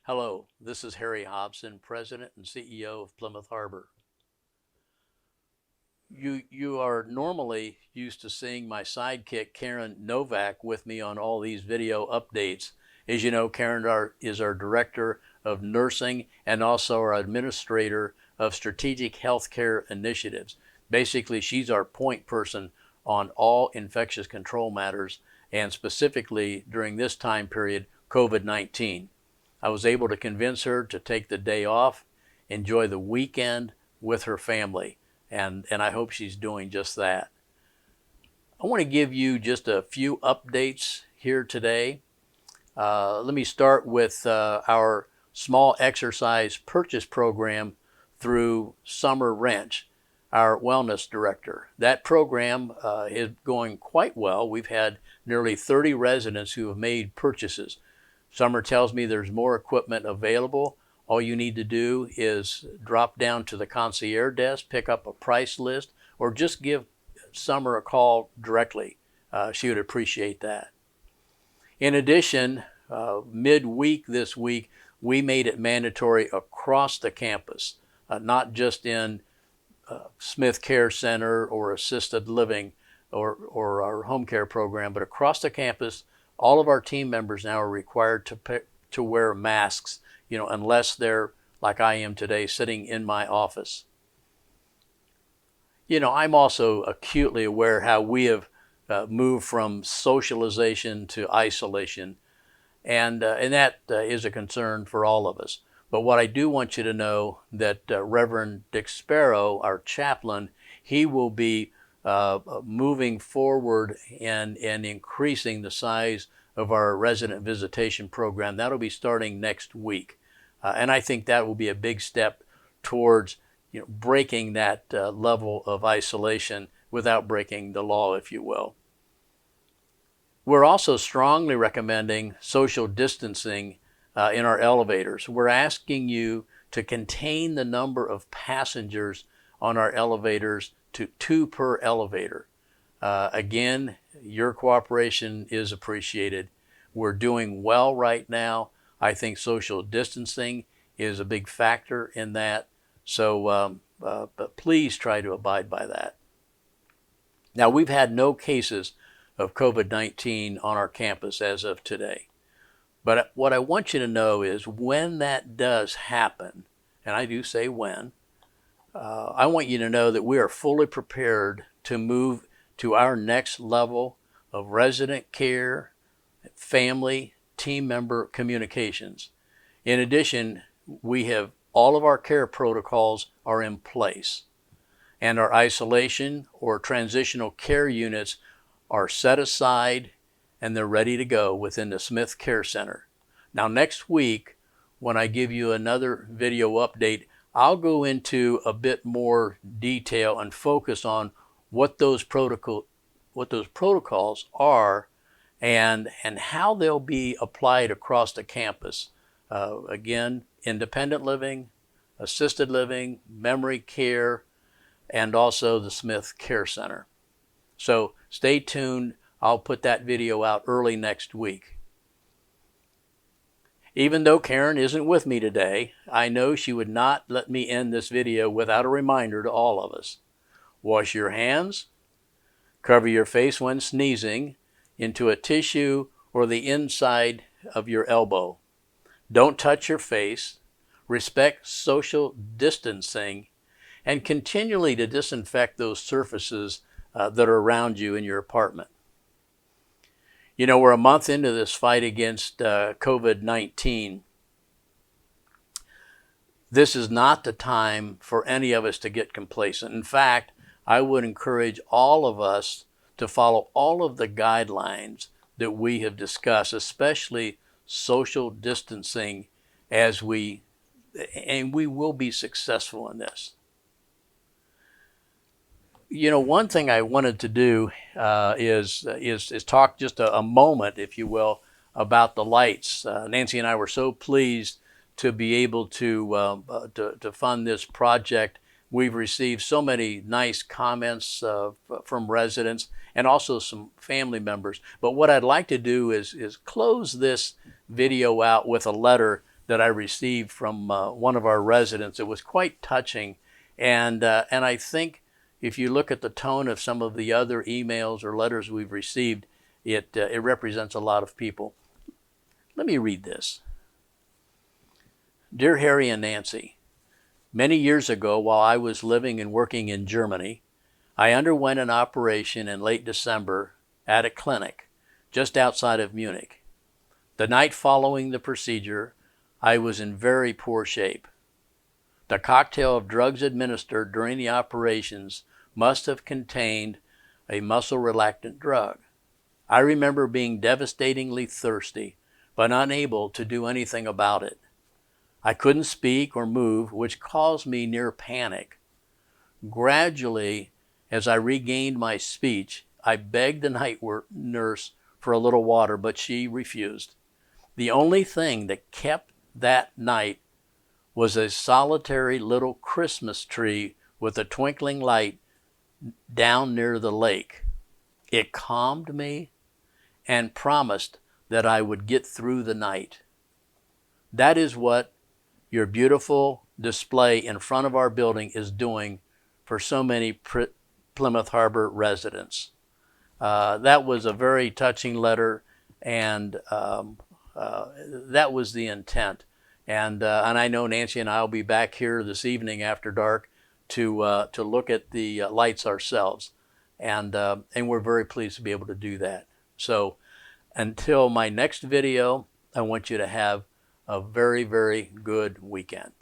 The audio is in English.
Hello, this is Harry Hobson, President and CEO of Plymouth Harbor. You are normally used to seeing my sidekick Karen Novak with me on all these video updates. As you know, Karen is our Director of Nursing and also our Administrator of Strategic Healthcare Initiatives. Basically, she's our point person on all infectious control matters, and specifically during this time period, COVID-19. I was able to convince her to take the day off, enjoy the weekend with her family, and I hope she's doing just that. I want to give you just a few updates here today. Let me start with our small exercise purchase program through Summer Wrench, our wellness director. That program is going quite well. We've had nearly 30 residents who have made purchases. Summer tells me there's more equipment available. All you need to do is drop down to the concierge desk, pick up a price list, or just give Summer a call directly. She would appreciate that. In addition, midweek this week, we made it mandatory across the campus, not just in Smith Care Center or assisted living or our home care program, but across the campus, all of our team members now are required to wear masks, unless they're like I am today, sitting in my office. I'm also acutely aware how we have moved from socialization to isolation, and that is a concern for all of us. But what I do want you to know that Reverend Dick Sparrow, our chaplain, he will be moving forward and increasing the size of our resident visitation program. That'll be starting next week. And I think that will be a big step towards breaking that level of isolation without breaking the law, if you will. We're also strongly recommending social distancing in our elevators. We're asking you to contain the number of passengers on our elevators to 2 per elevator. Again, your cooperation is appreciated. We're doing well right now. I think social distancing is a big factor in that. So but please try to abide by that. Now, we've had no cases of COVID-19 on our campus as of today. But what I want you to know is when that does happen, and I do say when, I want you to know that we are fully prepared to move to our next level of resident care, family, team member communications. In addition, we have all of our care protocols are in place, and our isolation or transitional care units are set aside and they're ready to go within the Smith Care Center. Now, next week, when I give you another video update, I'll go into a bit more detail and focus on what those protocols are and how they'll be applied across the campus. Again, independent living, assisted living, memory care, and also the Smith Care Center. So stay tuned. I'll put that video out early next week. Even though Karen isn't with me today, I know she would not let me end this video without a reminder to all of us. Wash your hands, cover your face when sneezing into a tissue or the inside of your elbow. Don't touch your face, respect social distancing, and continually to disinfect those surfaces that are around you in your apartment. We're a month into this fight against COVID-19. This is not the time for any of us to get complacent. In fact, I would encourage all of us to follow all of the guidelines that we have discussed, especially social distancing, and we will be successful in this. One thing I wanted to do is talk just a moment, if you will, about the lights. Nancy and I were so pleased to be able to fund this project. We've received so many nice comments from residents and also some family members. But what I'd like to do is close this video out with a letter that I received from one of our residents. It was quite touching, and I think if you look at the tone of some of the other emails or letters we've received, it represents a lot of people. Let me read this. Dear Harry and Nancy, many years ago, while I was living and working in Germany, I underwent an operation in late December at a clinic just outside of Munich. The night following the procedure, I was in very poor shape. The cocktail of drugs administered during the operations must have contained a muscle relaxant drug. I remember being devastatingly thirsty, but unable to do anything about it. I couldn't speak or move, which caused me near panic. Gradually, as I regained my speech, I begged the night nurse for a little water, but she refused. The only thing that kept that night was a solitary little Christmas tree with a twinkling light down near the lake. It calmed me and promised that I would get through the night. That is what your beautiful display in front of our building is doing for so many Plymouth Harbor residents. That was a very touching letter, and that was the intent. And I know Nancy and I will be back here this evening after dark to look at the lights ourselves, and we're very pleased to be able to do that. So until my next video, I want you to have a very, very good weekend.